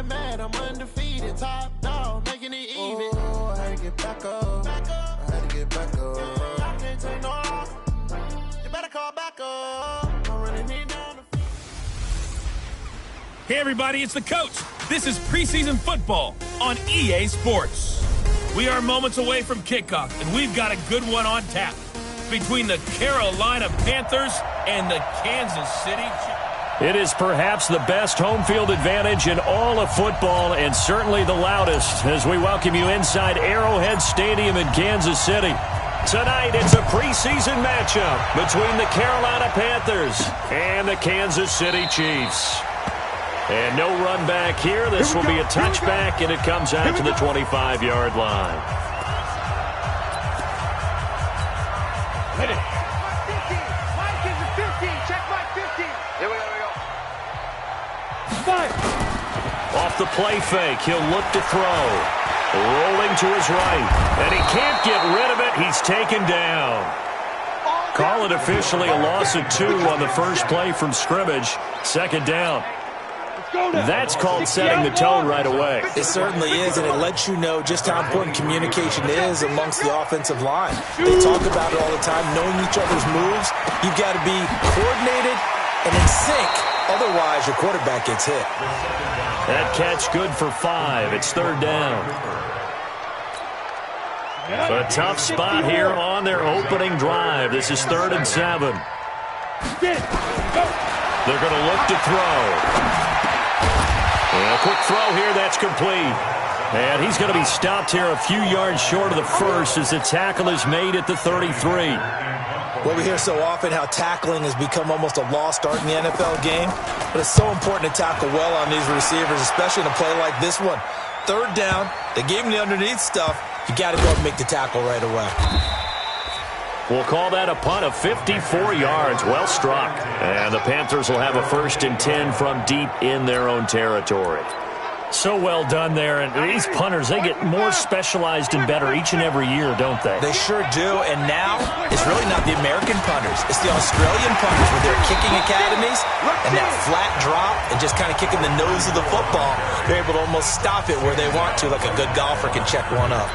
mad, I'm undefeated. Top dog, making it even. Oh, I had to get back up. I had to get back up. I can't take no loss. You better call back up. I'm running it down the field. Hey, everybody, it's the coach. This is preseason football on EA Sports. We are moments away from kickoff, and we've got a good one on tap between the Carolina Panthers and the Kansas City Chiefs. It is perhaps the best home field advantage in all of football, and certainly the loudest, as we welcome you inside Arrowhead Stadium in Kansas City. Tonight, it's a preseason matchup between the Carolina Panthers and the Kansas City Chiefs. And no run back here. This will be a touchback, and it comes out to the 25-yard line. Hit it. Mike is the 15. Check Mike 15. Here we go. Off the play fake, he'll look to throw. Rolling to his right, and he can't get rid of it. He's taken down. Call it officially a loss of 2 on the first play from scrimmage. Second down. That's called setting the tone right away. It certainly is, and it lets you know just how important communication is amongst the offensive line. They talk about it all the time, knowing each other's moves. You've got to be coordinated and in sync. Otherwise, your quarterback gets hit. That catch good for 5. It's third down. A tough spot here on their opening drive. This is 3rd and 7. They're going to look to throw. And a quick throw here, that's complete. And he's going to be stopped here a few yards short of the first as the tackle is made at the 33. Well, we hear so often how tackling has become almost a lost art in the NFL game. But it's so important to tackle well on these receivers, especially in a play like this one. Third down, they gave him the underneath stuff. You got to go and make the tackle right away. We'll call that a punt of 54 yards. Well struck. And the Panthers will have a 1st and 10 from deep in their own territory. So well done there. And these punters, they get more specialized and better each and every year, don't they? They sure do. And now it's really not the American punters. It's the Australian punters with their kicking academies and that flat drop and just kind of kicking the nose of the football. They're able to almost stop it where they want to, like a good golfer can check one up.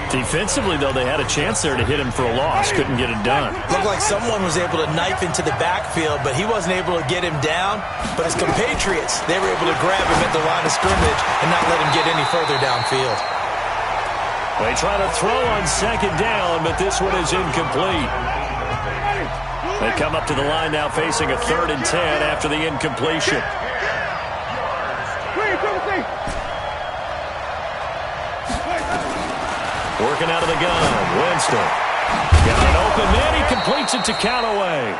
Defensively, though, they had a chance there to hit him for a loss. Couldn't get it done. Looked like someone was able to knife into the backfield, but he wasn't able to get him down. But his compatriots, they were able to grab him at the line of scrimmage and not let him get any further downfield. They try to throw on second down, but this one is incomplete. They come up to the line now facing a 3rd and 10 after the incompletion. Working out of the gun, Winston. Got an open man, he completes it to Callaway.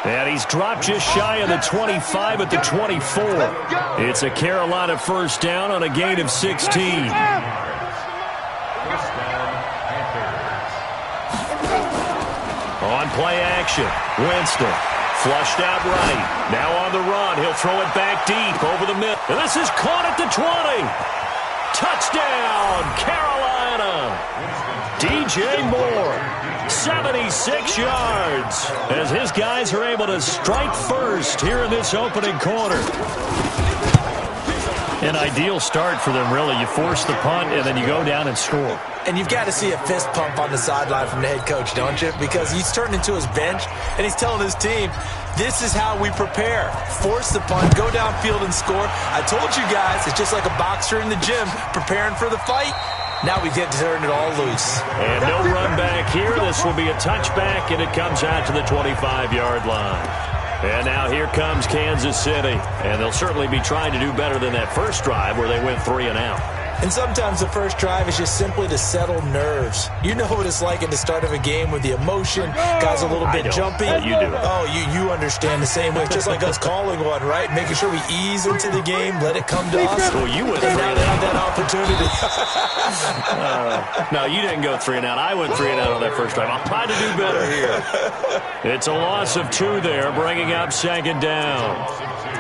And he's dropped just shy of the 25 at the 24. It's a Carolina 1st down on a gain of 16. On play action, Winston. Flushed out right. Now on the run, he'll throw it back deep over the middle. And this is caught at the 20. Touchdown, Carolina. DJ Moore, 76 yards, as his guys are able to strike first here in this opening quarter. An ideal start for them, really. You force the punt, and then you go down and score. And you've got to see a fist pump on the sideline from the head coach, don't you? Because he's turned into his bench, and he's telling his team, this is how we prepare. Force the punt, go downfield and score. I told you guys, it's just like a boxer in the gym preparing for the fight. Now we get to turn it all loose. And no run back here. This will be a touchback, and it comes out to the 25-yard line. And now here comes Kansas City. And they'll certainly be trying to do better than that first drive where they went 3 and out. And sometimes the first drive is just simply to settle nerves. You know what it's like at the start of a game with the emotion. Guys a little bit jumpy. You do. Oh, you understand the same way. Just like us calling one, right? Making sure we ease into the game, let it come to us. Well, you went and 3 now and they out. have that opportunity. No, you didn't go 3 and out. I went 3 and out on that first drive. I'll try to do better here. It's a loss of 2 there, bringing up second down.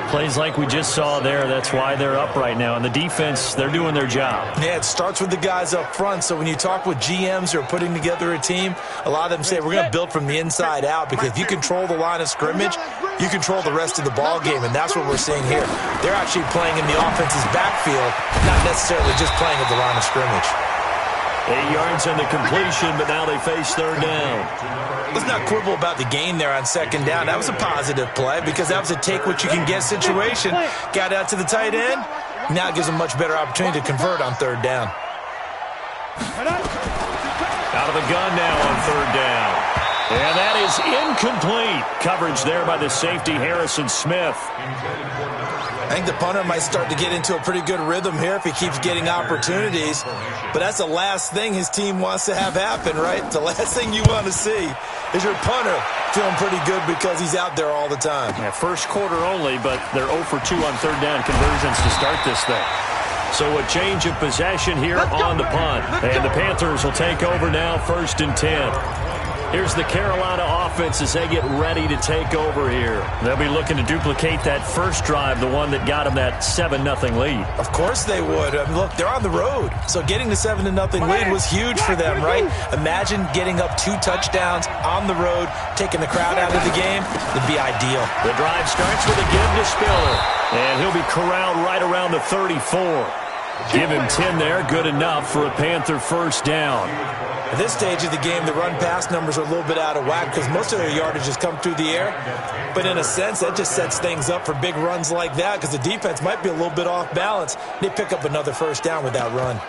Plays like we just saw there, that's why they're up right now. And the defense, they're doing their job. Yeah, it starts with the guys up front. So when you talk with GMs who are putting together a team, a lot of them say we're going to build from the inside out, because if you control the line of scrimmage, you control the rest of the ball game, and that's what we're seeing here. They're actually playing in the offense's backfield, not necessarily just playing at the line of scrimmage. 8 yards on the completion, but now they face third down. Let's not quibble about the gain there on second down. That was a positive play, because that was a take-what-you-can-get situation. Got out to the tight end. Now it gives them much better opportunity to convert on third down. Out of the gun now on third down. And that is incomplete. Coverage there by the safety, Harrison Smith. I think the punter might start to get into a pretty good rhythm here if he keeps getting opportunities. But that's the last thing his team wants to have happen, right? The last thing you want to see is your punter feeling pretty good because he's out there all the time. Yeah, first quarter only, but they're 0 for 2 on third down conversions to start this thing. So a change of possession here on the punt. And the Panthers will take over now, 1st and 10. Here's the Carolina offense as they get ready to take over here. They'll be looking to duplicate that first drive, the one that got them that 7-0 lead. Of course they would. I mean, look, they're on the road. So getting the 7-0 lead was huge for them, right? Imagine getting up 2 touchdowns on the road, taking the crowd out of the game. It'd be ideal. The drive starts with a give to Spiller. And he'll be corralled right around the 34. Give him 10 there. Good enough for a Panther first down. At this stage of the game, the run-pass numbers are a little bit out of whack because most of their yardage has come through the air. But in a sense, that just sets things up for big runs like that because the defense might be a little bit off balance. They pick up another first down with that run.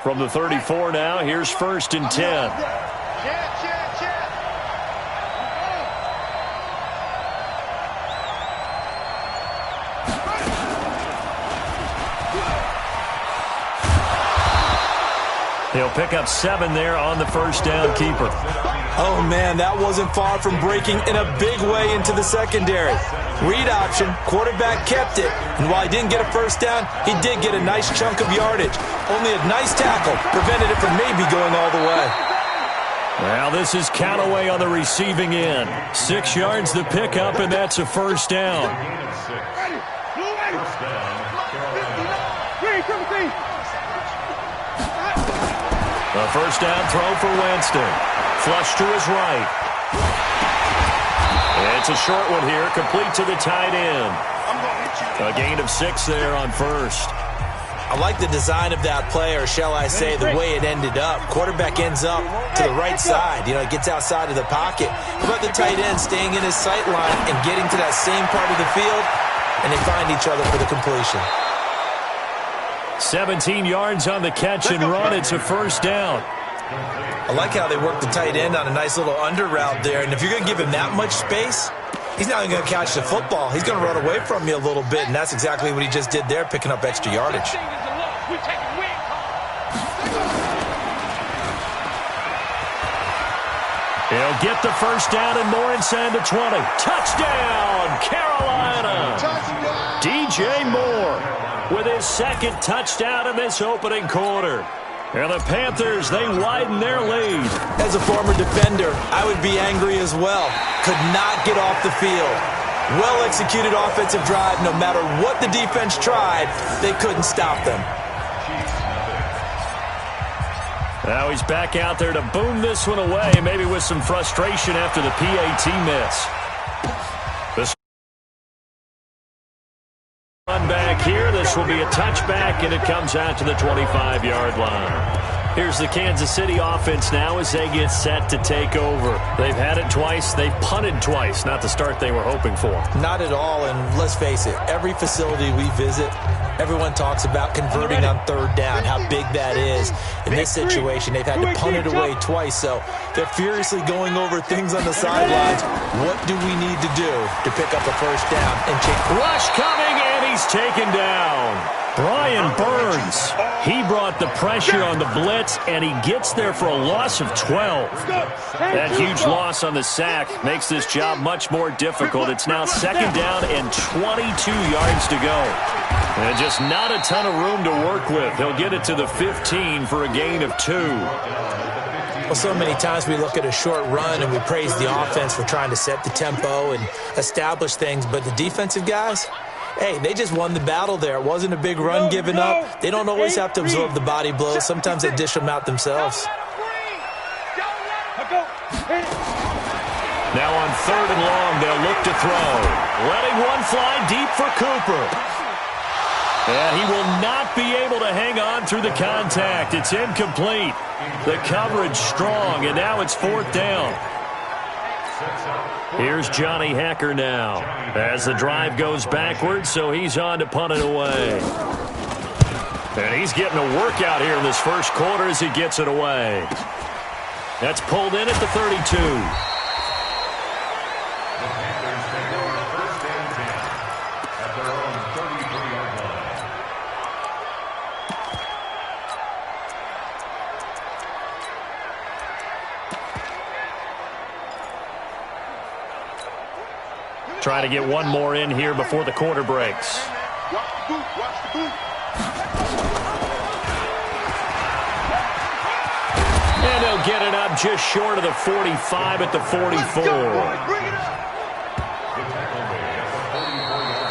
From the 34 now, here's 1st and 10. He'll pick up 7 there on the first down keeper. Oh, man, that wasn't far from breaking in a big way into the secondary. Read option, quarterback kept it, and while he didn't get a first down, he did get a nice chunk of yardage. Only a nice tackle prevented it from maybe going all the way. Well, this is Callaway on the receiving end. 6 yards the pickup, and that's a first down. A first down throw for Winston. Flush to his right. It's a short one here, complete to the tight end. A gain of 6 there on first. I like the design of that play, or shall I say the way it ended up. Quarterback ends up to the right side. You know, it gets outside of the pocket. How about the tight end staying in his sight line and getting to that same part of the field, and they find each other for the completion. 17 yards on the catch and run. It's a first down. I like how they work the tight end on a nice little under route there. And if you're going to give him that much space, he's not going to catch the football. He's going to run away from you a little bit, and that's exactly what he just did there, picking up extra yardage. He'll get the first down and more inside the 20. Touchdown, Carolina! Touchdown. DJ Moore with his 2nd touchdown in this opening quarter. And the Panthers, they widen their lead. As a former defender, I would be angry as well. Could not get off the field. Well-executed offensive drive. No matter what the defense tried, they couldn't stop them. Now he's back out there to boom this one away, maybe with some frustration after the PAT miss. This run back here. This will be a touchback, and it comes out to the 25-yard line. Here's the Kansas City offense now as they get set to take over. They've had it twice. They've punted twice. Not the start they were hoping for. Not at all, and let's face it, every facility we visit, everyone talks about converting on third down, how big that is. In this situation, they've had to punt it away twice, so they're furiously going over things on the sidelines. What do we need to do to pick up a first down and change? Rush coming, and he's taken down. Brian Burns, he brought the pressure on the blitz, and he gets there for a loss of 12. That huge loss on the sack makes this job much more difficult. It's now 2nd down and 22 yards to go. And just not a ton of room to work with. He'll get it to the 15 for a gain of 2. Well, so many times we look at a short run and we praise the offense for trying to set the tempo and establish things, but the defensive guys, hey, they just won the battle there. It wasn't a big run given up. They don't always have to absorb the body blows. Sometimes they dish them out themselves. Now on 3rd and long, they'll look to throw. Letting one fly deep for Cooper. And he will not be able to hang on through the contact. It's incomplete. The coverage strong, and now it's 4th down. Here's Johnny Hecker now as the drive goes backwards, so he's on to punt it away. And he's getting a workout here in this first quarter as he gets it away. That's pulled in at the 32. Trying to get one more in here before the quarter breaks. And they'll get it up just short of the 45 at the 44.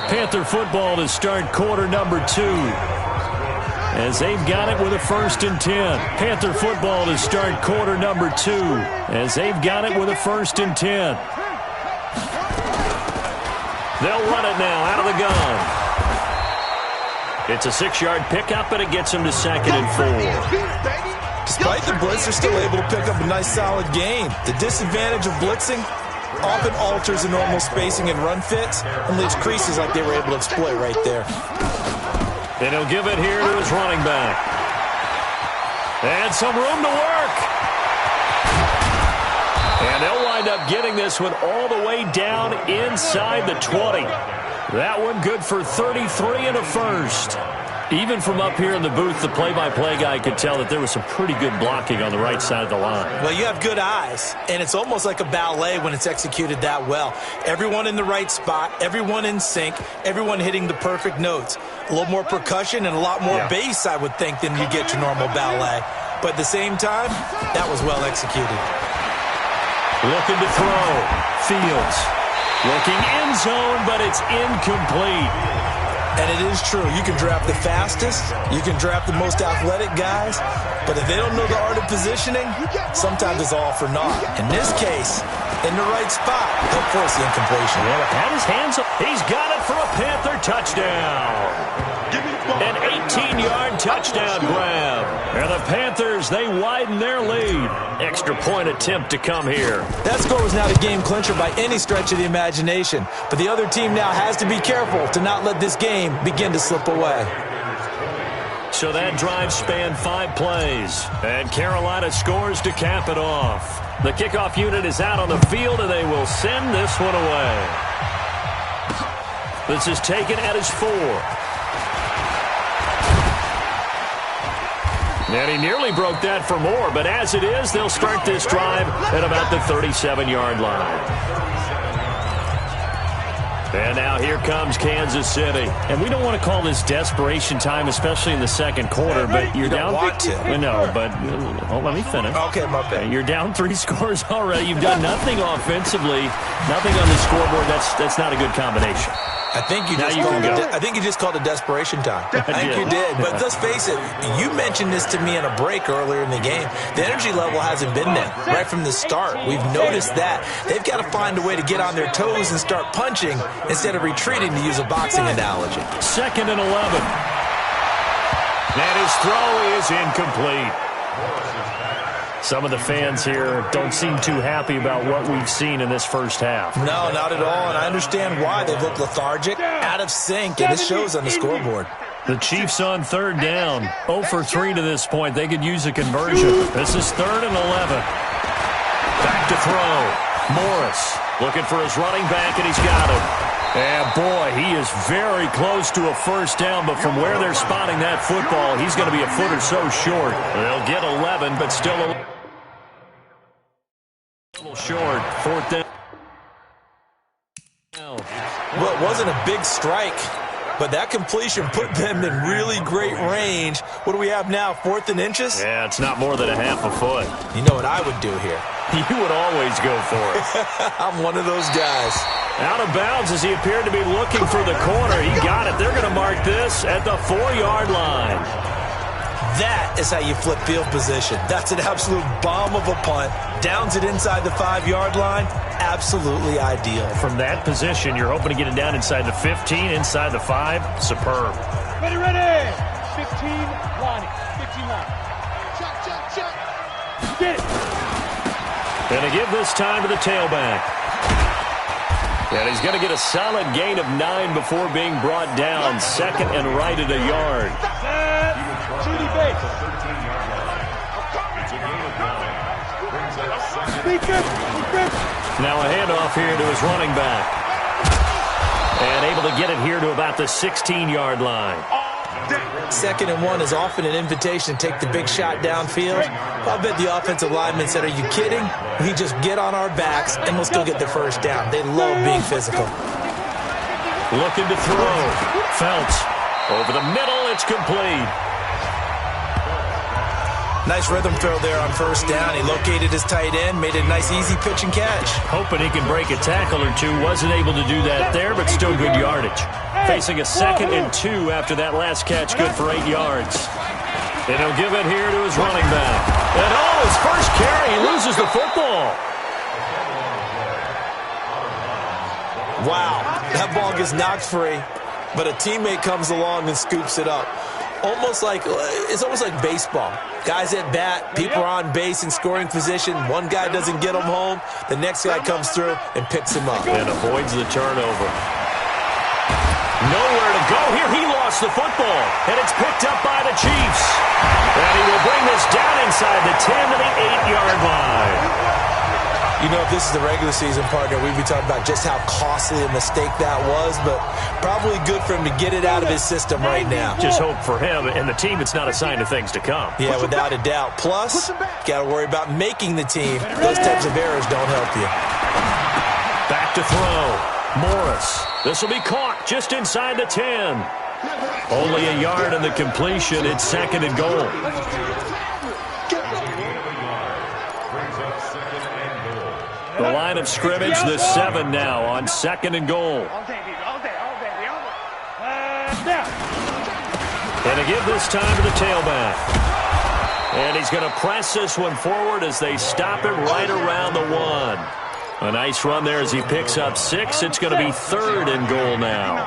Panther football to start quarter number 2. As they've got it with a 1st and 10. Panther football to start quarter number 2. As they've got it with a 1st and 10. They'll run it now out of the gun. It's a 6-yard pickup, and it gets them to 2nd and 4. Despite the blitz, they're still able to pick up a nice, solid gain. The disadvantage of blitzing often alters the normal spacing and run fits and leaves creases like they were able to exploit right there. And he'll give it here to his running back. And some room to work. And they'll wind up getting this one all the way down inside the 20. That one good for 33 and a first. Even from up here in the booth, the play-by-play guy could tell that there was some pretty good blocking on the right side of the line. Well, you have good eyes, and it's almost like a ballet when it's executed that well. Everyone in the right spot, everyone in sync, everyone hitting the perfect notes. A little more percussion and a lot more bass, I would think, than you get your normal ballet. But at the same time, that was well executed. Looking to throw. Fields. Looking end zone, but it's incomplete. And it is true. You can draft the fastest. You can draft the most athletic guys. But if they don't know the art of positioning, sometimes it's all for naught. In this case, in the right spot, they'll force the incompletion. Yeah, had his hands up. He's got it for a Panther touchdown. An 18-yard touchdown grab. And the Panthers, they widen their lead. Extra point attempt to come here. That score was not a game clincher by any stretch of the imagination. But the other team now has to be careful to not let this game begin to slip away. So that drive spanned 5 plays. And Carolina scores to cap it off. The kickoff unit is out on the field, and they will send this one away. This is taken at his 4. And he nearly broke that for more, but as it is, they'll start this drive at about the 37-yard line. And now here comes Kansas City. And we don't want to call this desperation time, especially in the second quarter, but you're down. Want to. No, but let me finish. Okay, my bad. You're down 3 scores already. You've done nothing offensively, nothing on the scoreboard. That's not a good combination. I think you just called it desperation time. I think you did. But let's face it, you mentioned this to me in a break earlier in the game. The energy level hasn't been there right from the start. We've noticed that. They've got to find a way to get on their toes and start punching instead of retreating, to use a boxing analogy. 2nd and 11. And his throw is incomplete. Some of the fans here don't seem too happy about what we've seen in this first half. No, not at all, and I understand why. They look lethargic, out of sync, and it shows on the scoreboard. The Chiefs on 3rd down. 0 for 3 to this point. They could use a conversion. This is 3rd and 11. Back to throw. Morris looking for his running back, and he's got him. And, boy, he is very close to a first down, but from where they're spotting that football, he's going to be a foot or so short. They'll get 11, but still a little short. 4th down. Well, it wasn't a big strike, But that completion put them in really great range. What do we have now, 4th and inches? Yeah, it's not more than a half a foot. You know what I would do here? You would always go for it. I'm one of those guys. Out of bounds as he appeared to be looking for the corner. He got it. They're going to mark this at the 4-yard line. That is how you flip field position. That's an absolute bomb of a punt. Downs it inside the 5-yard line. Absolutely ideal. From that position, you're hoping to get it down inside the 15, inside the 5. Superb. Ready, ready. 15, line. 15 line. Check. Get it. Going to give this time to the tailback. And he's going to get a solid gain of 9 before being brought down. 2nd and right at a yard. TD base. Now a handoff here to his running back. And able to get it here to about the 16-yard line. 2nd and 1 is often an invitation to take the big shot downfield. I bet the offensive lineman said, are you kidding? We just get on our backs and let's go get the first down. They love being physical. Looking to throw. Felts. Over the middle, it's complete. Nice rhythm throw there on 1st down. He located his tight end, made a nice easy pitch and catch. Hoping he can break a tackle or two. Wasn't able to do that there, but still good yardage. Facing a 2nd and 2 after that last catch, good for 8 yards. And he'll give it here to his running back. And his first carry, he loses the football. Wow, that ball gets knocked free, but a teammate comes along and scoops it up. It's almost like baseball. Guys at bat, people are on base in scoring position. One guy doesn't get him home. The next guy comes through and picks him up. And avoids the turnover. Nowhere to go here. He lost the football. And it's picked up by the Chiefs. And he will bring this down inside the 10 to the 8-yard line. You know, if this is the regular season, partner, we'd be talking about just how costly a mistake that was, but probably good for him to get it out of his system right now. Just hope for him and the team it's not a sign of things to come. Yeah, without a doubt. Plus, got to worry about making the team. Those types of errors don't help you. Back to throw. Morris. This will be caught just inside the 10. Only a yard in the completion. It's 2nd and goal. The line of scrimmage, the 7 now on 2nd and goal. And to give this time to the tailback. And he's going to press this one forward as they stop him right around the 1. A nice run there as he picks up 6. It's going to be 3rd and goal now.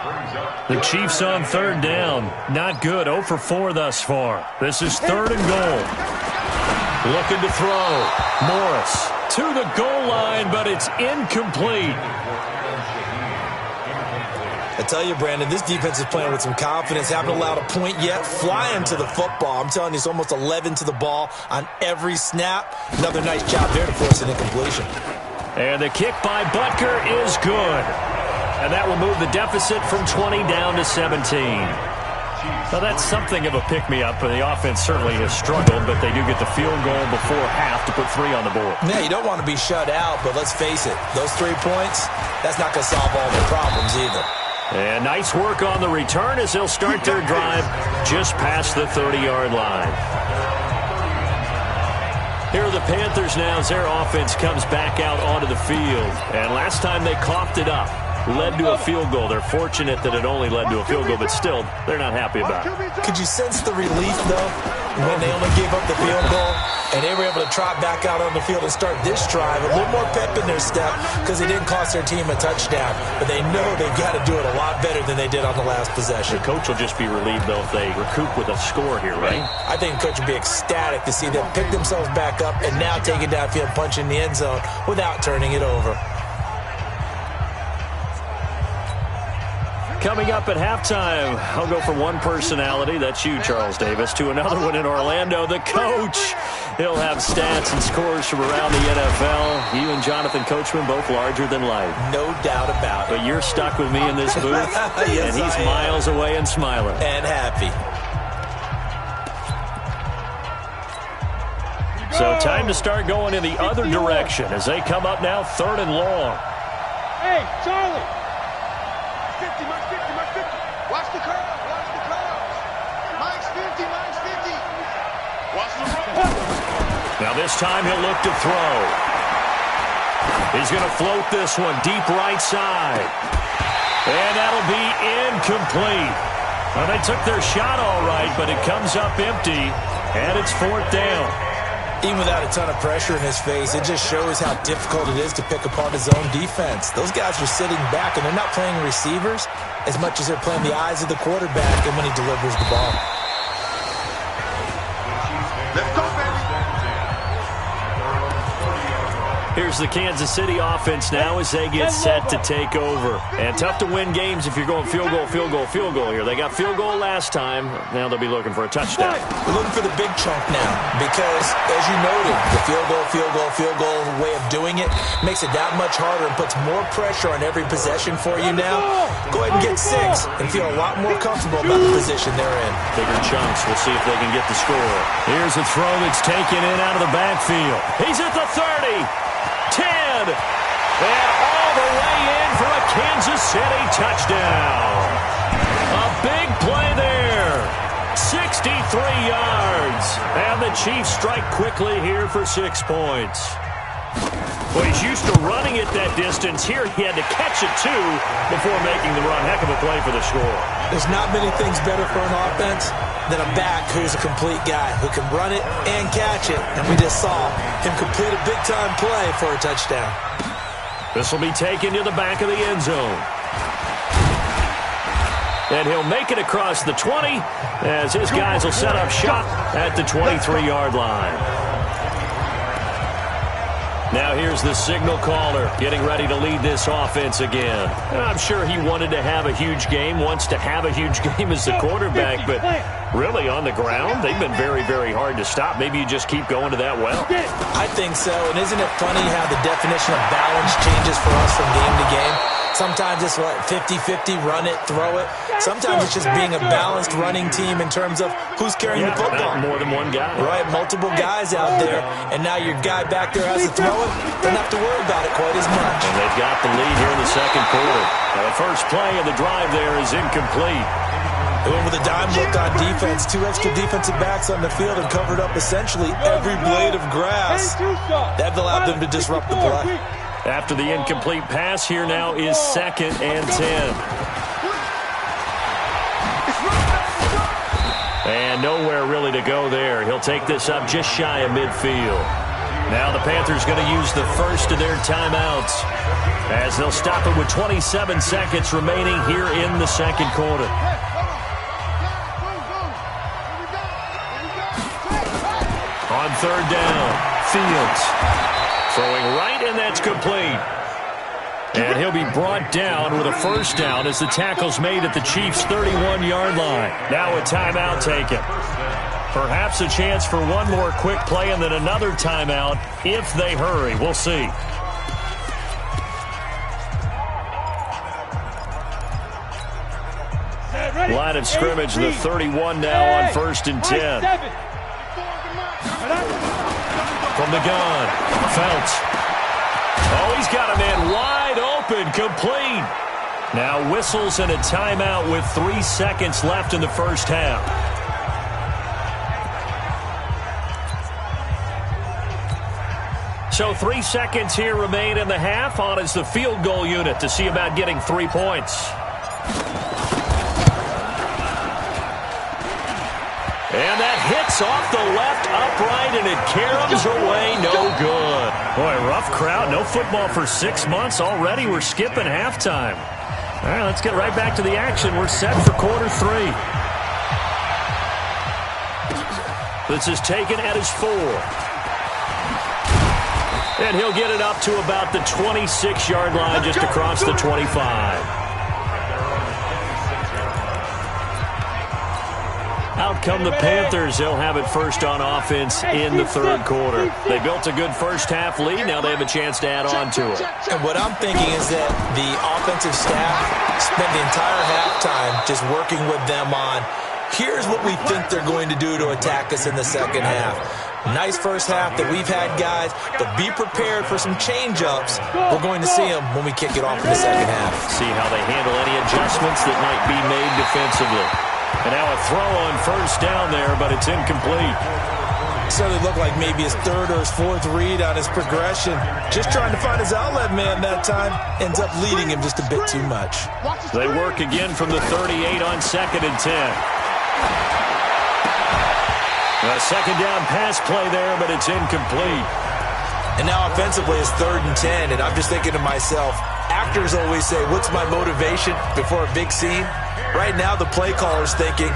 The Chiefs on 3rd down. Not good. 0 for 4 thus far. This is 3rd and goal. Looking to throw. Morris to the goal line, but it's incomplete. I tell you, Brandon, this defense is playing with some confidence. Haven't allowed a point yet. Flying to the football. I'm telling you, it's almost 11 to the ball on every snap. Another nice job there to force an incompletion. And the kick by Butker is good. And that will move the deficit from 20 down to 17. Well, that's something of a pick-me-up, and the offense certainly has struggled, but they do get the field goal before half to put 3 on the board. Yeah, you don't want to be shut out, but let's face it, those 3 points, that's not going to solve all their problems either. And nice work on the return as they'll start their drive just past the 30-yard line. Here are the Panthers now as their offense comes back out onto the field. And last time they coughed it up. Led to a field goal. They're fortunate that it only led to a field goal, but still, they're not happy about it. Could you sense the relief, though, when they only gave up the field goal and they were able to trot back out on the field and start this drive? A little more pep in their step because it didn't cost their team a touchdown, but they know they've got to do it a lot better than they did on the last possession. The coach will just be relieved, though, if they recoup with a score here, right? I think the coach will be ecstatic to see them pick themselves back up and now take it downfield, punch in the end zone without turning it over. Coming up at halftime, I'll go from one personality, that's you, Charles Davis, to another one in Orlando, the coach. He'll have stats and scores from around the NFL. You and Jonathan Coachman, both larger than life. No doubt about it. But you're stuck with me in this booth, yes, and he's miles away and smiling. And happy. So time to start going in the other direction as they come up now 3rd and long. Hey, Charlie. 50, mark 50, mark 50. Watch the curve. Watch the curve. Mike's 50. Mike's 50. Watch the run. Now this time he'll look to throw. He's going to float this one deep right side. And that'll be incomplete. Well, they took their shot all right, but it comes up empty, and it's 4th down. Even without a ton of pressure in his face, it just shows how difficult it is to pick apart his own defense. Those guys are sitting back, and they're not playing receivers as much as they're playing the eyes of the quarterback and when he delivers the ball. Let's go, baby. Here's the Kansas City offense now as they get set to take over. And tough to win games if you're going field goal, field goal, field goal here. They got field goal last time. Now they'll be looking for a touchdown. We're looking for the big chunk now because, as you noted, the field goal way of doing it makes it that much harder and puts more pressure on every possession for you now. Go ahead and get 6 and feel a lot more comfortable about the position they're in. Bigger chunks. We'll see if they can get the score. Here's a throw that's taken in out of the backfield. He's at the 30. 10, and all the way in for a Kansas City touchdown. A big play there. 63 yards. And the Chiefs strike quickly here for 6 points. Well, he's used to running it that distance. Here he had to catch it, too, before making the run. Heck of a play for the score. There's not many things better for an offense than a back who's a complete guy, who can run it and catch it. And we just saw him complete a big-time play for a touchdown. This will be taken to the back of the end zone. And he'll make it across the 20 as his guys will set up shop at the 23-yard line. Now here's the signal caller getting ready to lead this offense again. And I'm sure he wanted to have a huge game, wants to have a huge game as the quarterback, but really on the ground, they've been very, very hard to stop. Maybe you just keep going to that well. I think so, and isn't it funny how the definition of balance changes for us from game to game? Sometimes it's what, 50-50, run it, throw it. Sometimes it's just being a balanced running team in terms of who's carrying the football. More than one guy. Right, multiple guys out there, and now your guy back there has to throw it. Don't have to worry about it quite as much. And they've got the lead here in the second quarter. Now the first play of the drive there is incomplete. They went with a dime look on defense, 2 extra defensive backs on the field and covered up essentially every blade of grass. That allowed them to disrupt the play. After the incomplete pass, here now is 2nd and 10. And nowhere really to go there. He'll take this up just shy of midfield. Now the Panthers going to use the first of their timeouts as they'll stop it with 27 seconds remaining here in the second quarter. On 3rd down, Fields throwing right, and that's complete. And he'll be brought down with a first down as the tackle's made at the Chiefs' 31-yard line. Now a timeout taken. Perhaps a chance for one more quick play and then another timeout if they hurry. We'll see. Line of scrimmage, the 31 now on 1st and 10. From the gun, Felts. Oh, he's got a man wide open, complete. Now whistles and a timeout with 3 seconds left in the first half. So 3 seconds here remain in the half. On is the field goal unit to see about getting 3 points. And that hits off the left upright, and it caroms away, no good. Boy, rough crowd, no football for 6 months already. We're skipping halftime. All right, let's get right back to the action. We're set for quarter 3. This is taken at his 4. And he'll get it up to about the 26-yard line, just across the 25. Out come the Panthers. They'll have it first on offense in the third quarter. They built a good first half lead. Now they have a chance to add on to it. And what I'm thinking is that the offensive staff spent the entire halftime just working with them on, here's what we think they're going to do to attack us in the second half. Nice first half that we've had, guys, but be prepared for some change-ups. We're going to see them when we kick it off in the second half. See how they handle any adjustments that might be made defensively. And now a throw on first down there, but it's incomplete. Certainly looked like maybe his third or his fourth read on his progression. Just trying to find his outlet man that time. Ends up leading him just a bit too much. They work again from the 38 on 2nd and 10. A second down pass play there, but it's incomplete. And now offensively it's 3rd and 10, and I'm just thinking to myself, actors always say, what's my motivation before a big scene? Right now the play caller's thinking,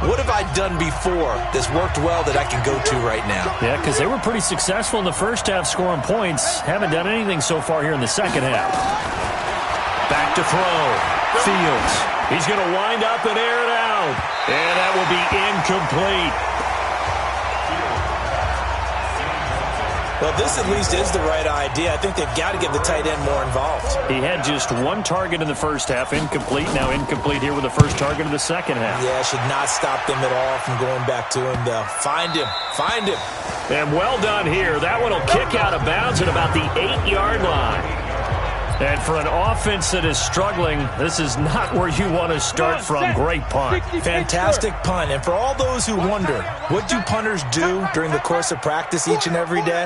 what have I done before that's worked well that I can go to right now? Yeah, because they were pretty successful in the first half scoring points. Haven't done anything so far here in the second half. Back to throw. Fields. He's going to wind up and air it out. And that will be incomplete. Well, this at least is the right idea. I think they've got to get the tight end more involved. He had just one target in the first half, incomplete. Now incomplete here with the first target of the second half. Yeah, should not stop them at all from going back to him, though. Find him. Find him. And well done here. That one will kick out of bounds at about the 8-yard line. And for an offense that is struggling, this is not where you want to start from. Great punt. Fantastic punt. And for all those who wonder, what do punters do during the course of practice each and every day?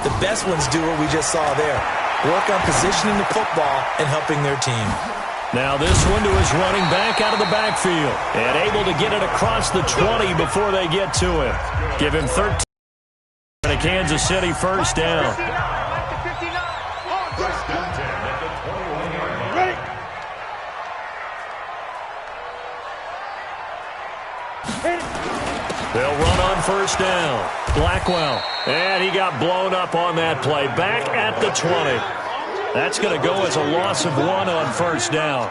The best ones do what we just saw there. Work on positioning the football and helping their team. Now this one to his running back out of the backfield. And able to get it across the 20 before they get to him. Give him 13 and a Kansas City first down. They'll run on first down. Blackwell. And he got blown up on that play. Back at the 20. That's going to go as a loss of 1 on first down.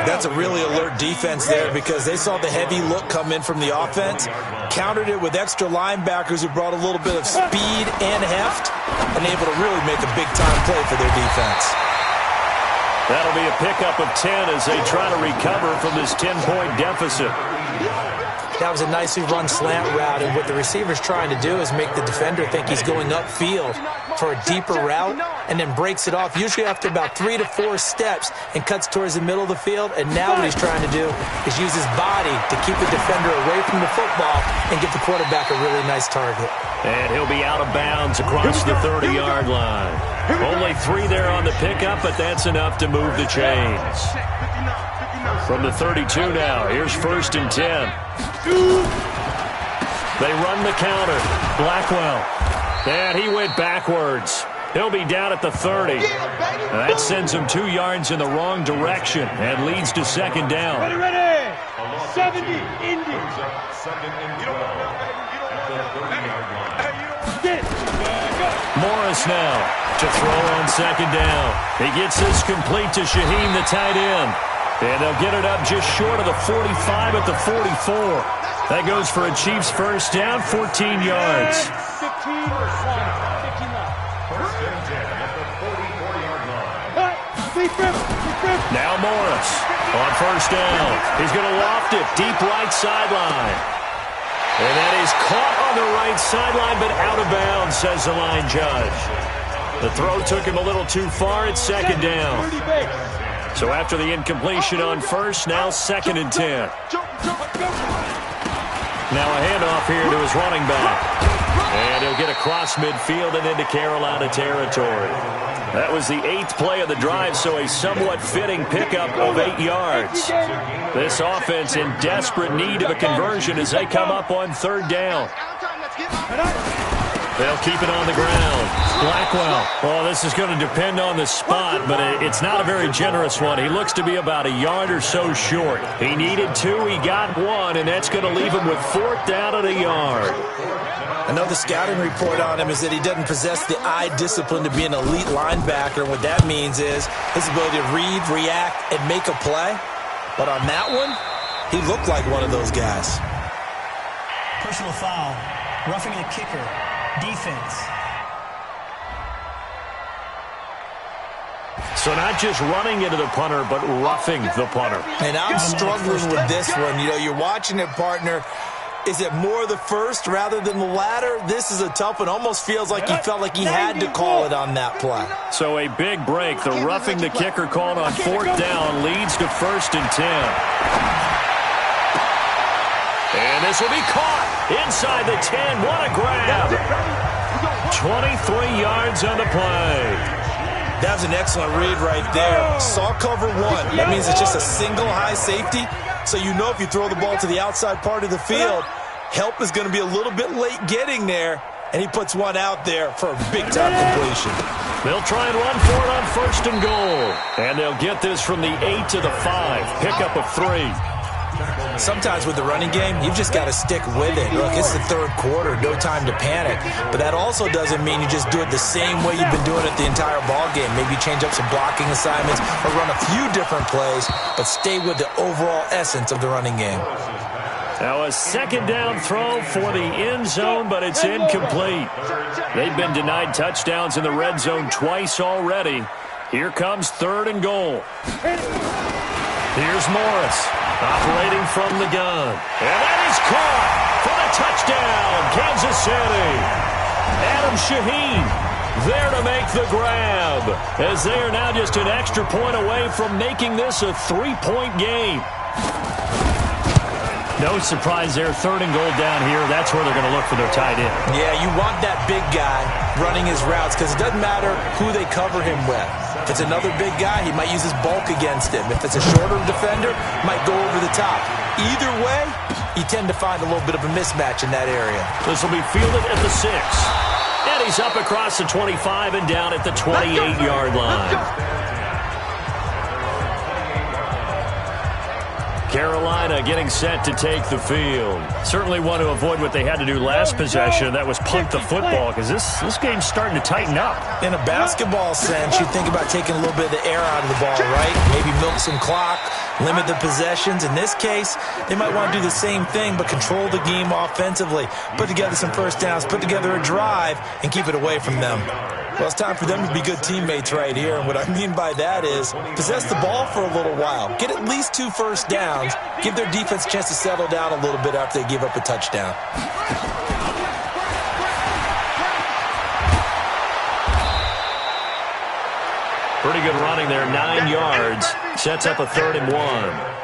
That's a really alert defense there because they saw the heavy look come in from the offense, countered it with extra linebackers who brought a little bit of speed and heft, and able to really make a big-time play for their defense. That'll be a pickup of 10 as they try to recover from this 10-point deficit. That was a nicely run slant route, and what the receiver's trying to do is make the defender think he's going upfield for a deeper route and then breaks it off, usually after about 3 to 4 steps, and cuts towards the middle of the field. And now what he's trying to do is use his body to keep the defender away from the football and give the quarterback a really nice target. And he'll be out of bounds across the 30-yard line. Only 3 there on the pickup, but that's enough to move the chains. From the 32 now, here's 1st and 10. They run the counter. Blackwell. And he went backwards. He'll be down at the 30. And that sends him 2 yards in the wrong direction and leads to 2nd down. Ready. 70, Indy. Morris now to throw on 2nd down. He gets this complete to Shaheen, the tight end. And they'll get it up just short of the 45 at the 44. That goes for a Chiefs first down, 14 yards. 15. Now Morris on first down. He's going to loft it deep right sideline. And that is caught on the right sideline, but out of bounds, says the line judge. The throw took him a little too far. It's 2nd down. So after the incompletion on first, now 2nd and 10. Now a handoff here to his running back. And he'll get across midfield and into Carolina territory. That was the 8th play of the drive, so a somewhat fitting pickup of 8 yards. This offense in desperate need of a conversion as they come up on 3rd down. They'll keep it on the ground. Blackwell. Well, this is going to depend on the spot, but it's not a very generous one. He looks to be about a yard or so short. He needed 2. He got 1, and that's going to leave him with 4th down at a yard. I know the scouting report on him is that he doesn't possess the eye discipline to be an elite linebacker. And what that means is his ability to read, react, and make a play. But on that one, he looked like one of those guys. Personal foul. Roughing the kicker. Defense. So not just running into the punter, but roughing the punter. And I'm struggling with this one. You know, you're watching it, partner. Is it more the first rather than the latter? This is a tough one. Almost feels like he felt like he had to call it on that play. So a big break. The roughing the kicker called on 4th down leads to 1st and 10. And this will be caught inside the 10. What a grab. 23 yards on the play. That was an excellent read right there. Saw cover 1. That means it's just a single high safety. So you know if you throw the ball to the outside part of the field, help is going to be a little bit late getting there, and he puts one out there for a big-time completion. They'll try and run for it on 1st and goal. And they'll get this from the 8 to the 5. Pickup of 3. Sometimes with the running game, you've just got to stick with it. Look, it's the 3rd quarter, no time to panic. But that also doesn't mean you just do it the same way you've been doing it the entire ball game. Maybe change up some blocking assignments or run a few different plays, but stay with the overall essence of the running game. Now a 2nd down throw for the end zone, but it's incomplete. They've been denied touchdowns in the red zone twice already. Here comes 3rd and goal. Here's Morris, operating from the gun. And that is caught for the touchdown, Kansas City. Adam Shaheen there to make the grab, as they are now just an extra point away from making this a 3-point game. No surprise there, 3rd and goal down here. That's where they're going to look for their tight end. Yeah, you want that big guy running his routes because it doesn't matter who they cover him with. If it's another big guy, he might use his bulk against him. If it's a shorter defender, might go over the top. Either way, you tend to find a little bit of a mismatch in that area. This will be fielded at the 6. And he's up across the 25 and down at the 28-yard line. Carolina getting set to take the field. Certainly want to avoid what they had to do last possession. That was punt the football, because this game's starting to tighten up. In a basketball sense, you think about taking a little bit of the air out of the ball, right? Maybe milk some clock, limit the possessions. In this case, they might want to do the same thing, but control the game offensively. Put together some first downs, put together a drive, and keep it away from them. Well, it's time for them to be good teammates right here. And what I mean by that is possess the ball for a little while. Get at least 2 first downs. Give their defense a chance to settle down a little bit after they give up a touchdown. Pretty good running there, 9 yards. Sets up a 3rd and 1.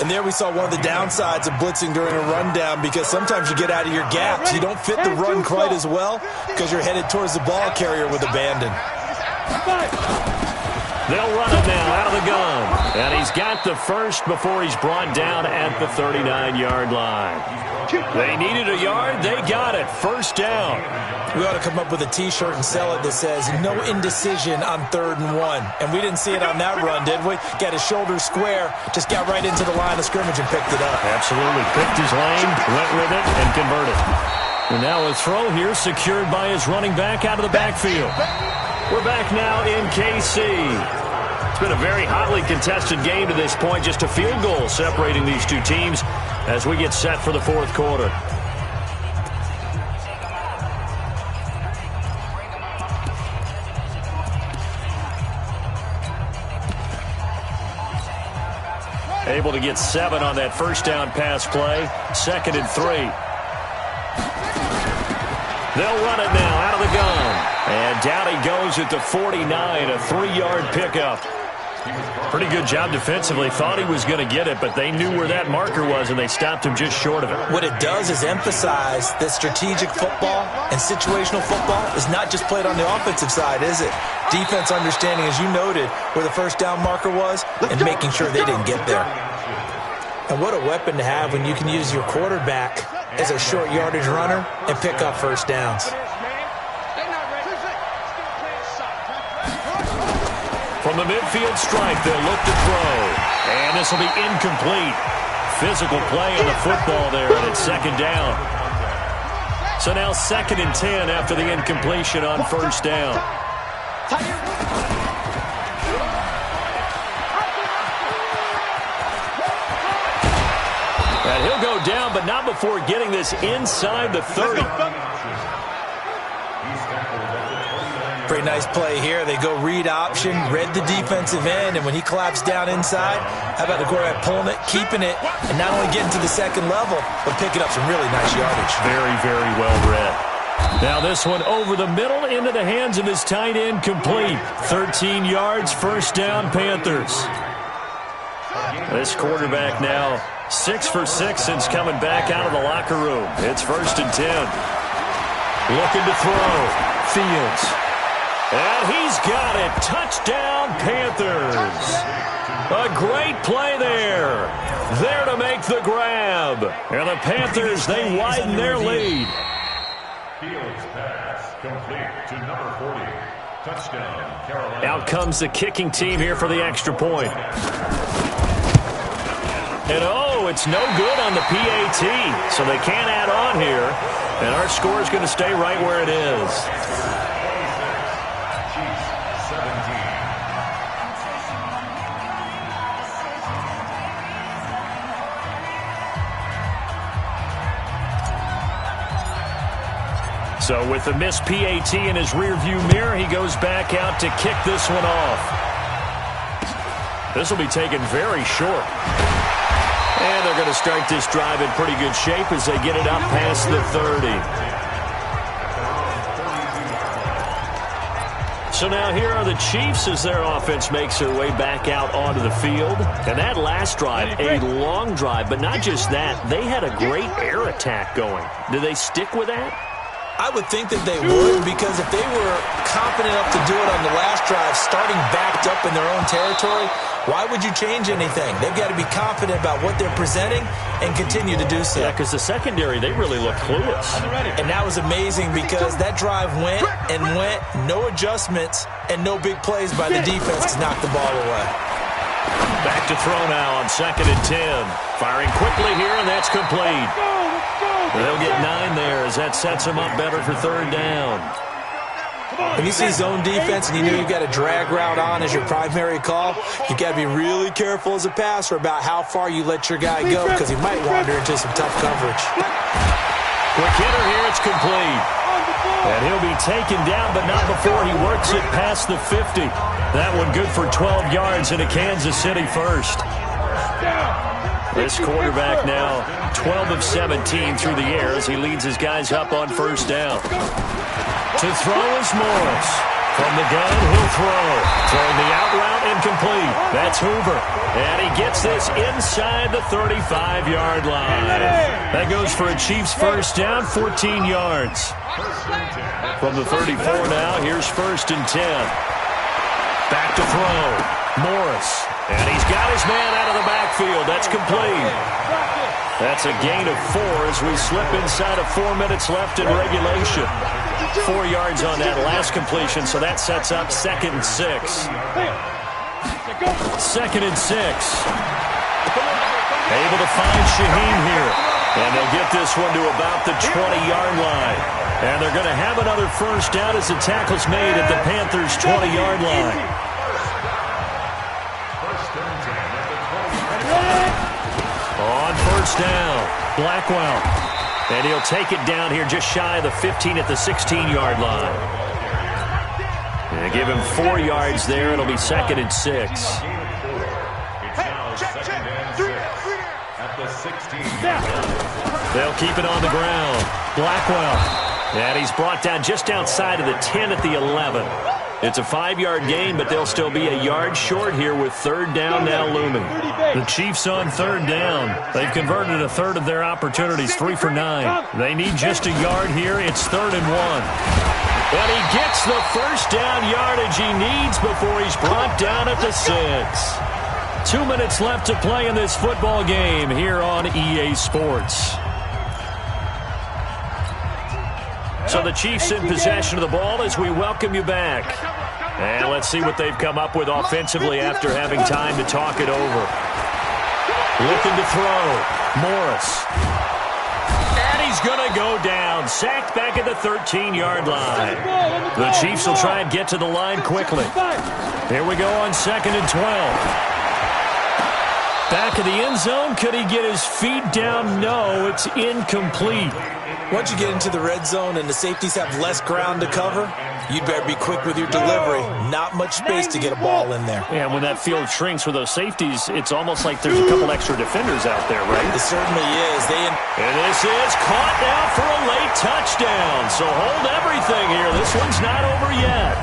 And there we saw one of the downsides of blitzing during a rundown, because sometimes you get out of your gaps. You don't fit the run quite as well because you're headed towards the ball carrier with abandon. They'll run it now out of the gun. And he's got the first before he's brought down at the 39-yard line. They needed a yard. They got it. First down. We ought to come up with a T-shirt and sell it that says, no indecision on 3rd and 1. And we didn't see it on that run, did we? Got his shoulders square, just got right into the line of scrimmage and picked it up. Absolutely. Picked his lane, went with it, and converted. And now a throw here secured by his running back out of the backfield. We're back now in KC. It's been a very hotly contested game to this point. Just a field goal separating these two teams as we get set for the 4th quarter. Able to get 7 on that first down pass play. 2nd and 3. They'll run it now out of the gun. And down he goes at the 49, a 3-yard pickup. Pretty good job defensively. Thought he was going to get it, but they knew where that marker was, and they stopped him just short of it. What it does is emphasize that strategic football and situational football is not just played on the offensive side, is it? Defense understanding, as you noted, where the first down marker was and making sure they didn't get there. And what a weapon to have when you can use your quarterback as a short yardage runner and pick up first downs. From the midfield stripe, they'll look to throw. And this will be incomplete. Physical play on the football there, and it's 2nd down. So now 2nd and 10 after the incompletion on first down. And he'll go down, but not before getting this inside the 30. Pretty nice play here. They go read option, read the defensive end, and when he claps down inside, how about the quarterback pulling it, keeping it, and not only getting to the second level, but picking up some really nice yardage. Very, very well read. Now this one over the middle into the hands of his tight end, complete. 13 yards, first down, Panthers. This quarterback now 6 for 6 since coming back out of the locker room. It's 1st and 10. Looking to throw. Fields. And he's got it. Touchdown, Panthers. A great play there. There to make the grab. And the Panthers, they widen their lead. Fields pass complete to number 40. Touchdown, Carolina. Out comes the kicking team here for the extra point. And oh, it's no good on the PAT, so they can't add on here. And our score is going to stay right where it is. Chiefs 17. So with the missed PAT in his rearview mirror, he goes back out to kick this one off. This will be taken very short. And they're going to start this drive in pretty good shape as they get it up past the 30. So now here are the Chiefs as their offense makes their way back out onto the field. And that last drive, a long drive, but not just that. They had a great air attack going. Do they stick with that? I would think that they would, because if they were confident enough to do it on the last drive, starting backed up in their own territory, why would you change anything? They've got to be confident about what they're presenting and continue to do so. Yeah, because the secondary, they really look clueless. And that was amazing because that drive went and went, no adjustments, and no big plays by the defense to knock the ball away. Back to throw now on 2nd and 10. Firing quickly here, and that's complete. They'll get 9 there as that sets them up better for 3rd down. When you see zone defense and you know you've got a drag route on as your primary call, you've got to be really careful as a passer about how far you let your guy go, because he might wander into some tough coverage. Quick hitter here, it's complete. And he'll be taken down, but not before he works it past the 50. That one good for 12 yards into Kansas City first. This quarterback now 12 of 17 through the air as he leads his guys up on 1st down. To throw is Morris. From the gun, he'll throw. Throwing the out route incomplete. That's Hoover. And he gets this inside the 35-yard line. That goes for a Chiefs 1st down, 14 yards. From the 34 now, here's 1st and 10. Back to throw. Morris. And he's got his man out of the backfield. That's complete. That's a gain of 4 as we slip inside of 4 minutes left in regulation. 4 yards on that last completion, so that sets up 2nd and 6. 2nd and 6. Able to find Shaheem here. And they'll get this one to about the 20-yard line. And they're going to have another 1st down as the tackle's made at the Panthers' 20-yard line. On 1st down, Blackwell. And he'll take it down here just shy of the 15 at the 16-yard line. And give him 4 yards there. It'll be 2nd and 6. It's now 2nd and 6 at the 16. They'll keep it on the ground. Blackwell. And he's brought down just outside of the 10 at the 11. It's a 5-yard gain, but they'll still be a yard short here with 3rd down now looming. The Chiefs on 3rd down. They've converted a third of their opportunities, 3 for 9. They need just a yard here. It's 3rd and 1. And he gets the 1st down yardage he needs before he's brought down at the 6. 2 minutes left to play in this football game here on EA Sports. So the Chiefs in possession of the ball as we welcome you back. And let's see what they've come up with offensively after having time to talk it over. Looking to throw. Morris. And he's going to go down. Sacked back at the 13-yard line. The Chiefs will try and get to the line quickly. Here we go on 2nd and 12. Back of the end zone. Could he get his feet down? No, it's incomplete. Once you get into the red zone and the safeties have less ground to cover, you'd better be quick with your delivery. Not much space to get a ball in there. Yeah, when that field shrinks with those safeties, it's almost like there's a couple extra defenders out there, right? It certainly is. And this is caught now for a late touchdown. So hold everything here. This one's not over yet.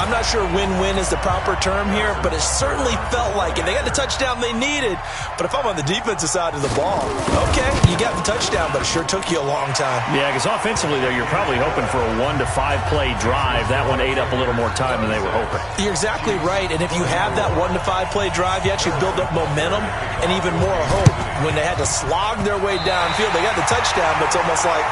I'm not sure win-win is the proper term here, but it certainly felt like it. They got the touchdown they needed, but if I'm on the defensive side of the ball, okay, you got the touchdown, but it sure took you a long time. Yeah, because offensively, though, you're probably hoping for a 1 to 5 play drive. That one ate up a little more time than they were hoping. You're exactly right, and if you have that 1 to 5 play drive, you actually build up momentum and even more hope. When they had to slog their way downfield, they got the touchdown, but it's almost like,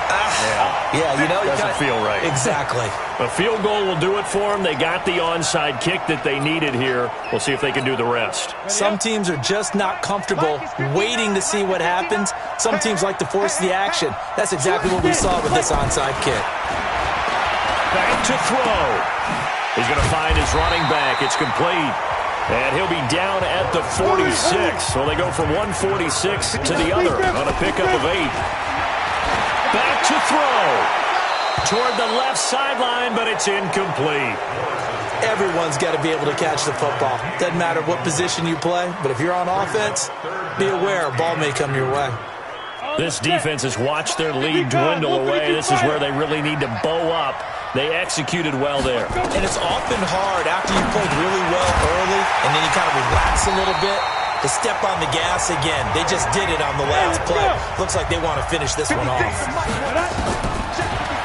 yeah, you know, doesn't feel right. Exactly. A field goal will do it for them. They got the onside kick that they needed here. We'll see if they can do the rest. Some teams are just not comfortable waiting to see what happens. Some teams like to force the action. That's exactly what we saw with this onside kick. Back to throw. He's going to find his running back. It's complete. And he'll be down at the 46. So they go from 146 to the other on a pickup of 8. Back to throw toward the left sideline, but it's incomplete. Everyone's got to be able to catch the football. Doesn't matter what position you play, but if you're on offense, be aware a ball may come your way. This defense has watched their lead dwindle away. This is where they really need to bow up. They executed well there. And it's often hard after you played really well early and then you kind of relax a little bit to step on the gas again. They just did it on the last play. Looks like they want to finish this one off.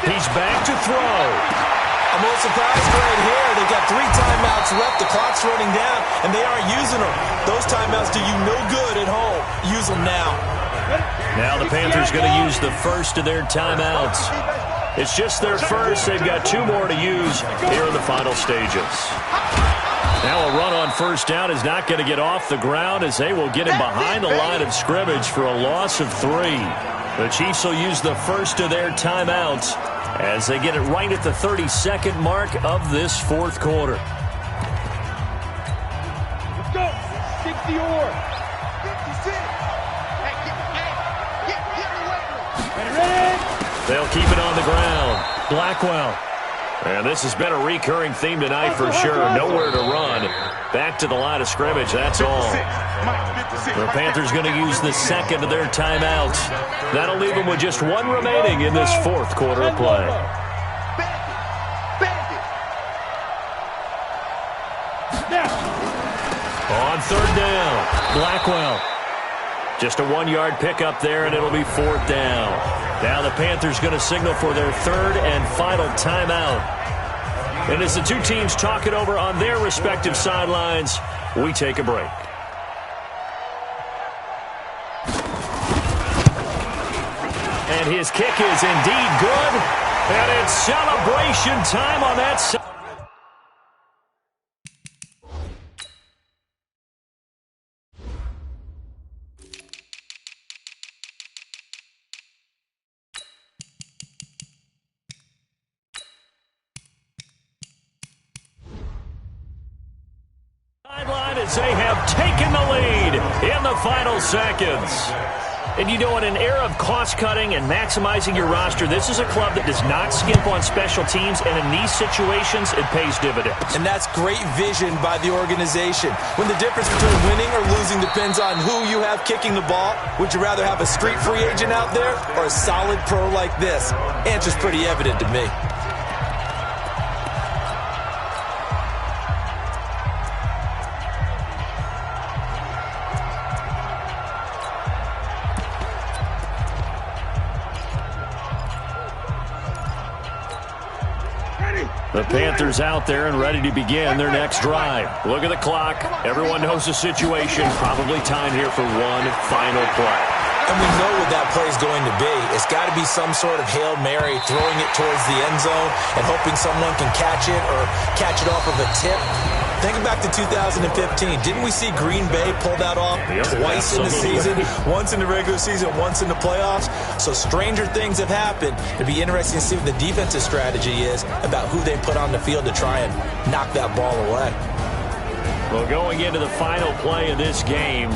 He's back to throw. I'm a little surprised right here. They've got 3 timeouts left. The clock's running down, and they aren't using them. Those timeouts do you no good at home. Use them now. Now the Panthers going to use the first of their timeouts. It's just their first. They've got 2 more to use here in the final stages. Now a run on first down is not going to get off the ground as they will get him behind the line of scrimmage for a loss of 3. The Chiefs will use the first of their timeouts as they get it right at the 32nd mark of this 4th quarter. Let's go. 60 or 56. They'll keep it on the ground. Blackwell. And this has been a recurring theme tonight for sure. Nowhere to run. Back to the line of scrimmage. That's all. The Panthers going to use the second of their timeouts. That'll leave them with just 1 remaining in this 4th quarter of play. On 3rd down, Blackwell. Just a 1-yard pickup there, and it'll be 4th down. Now the Panthers going to signal for their 3rd and final timeout. And as the 2 teams talk it over on their respective sidelines, we take a break. And his kick is indeed good. And it's celebration time on that side. As they have taken the lead in the final seconds. And you know, in an era of cost-cutting and maximizing your roster, this is a club that does not skimp on special teams, and in these situations, it pays dividends. And that's great vision by the organization. When the difference between winning or losing depends on who you have kicking the ball, would you rather have a street free agent out there or a solid pro like this? Answer's pretty evident to me. The Panthers out there and ready to begin their next drive. Look at the clock. Everyone knows the situation. Probably time here for one final play. And we know what that play is going to be. It's got to be some sort of Hail Mary, throwing it towards the end zone and hoping someone can catch it or catch it off of a tip. Think back to 2015. Didn't we see Green Bay pull that off twice in the season? Once in the regular season, once in the playoffs. So stranger things have happened. It'd be interesting to see what the defensive strategy is about who they put on the field to try and knock that ball away. Well, going into the final play of this game,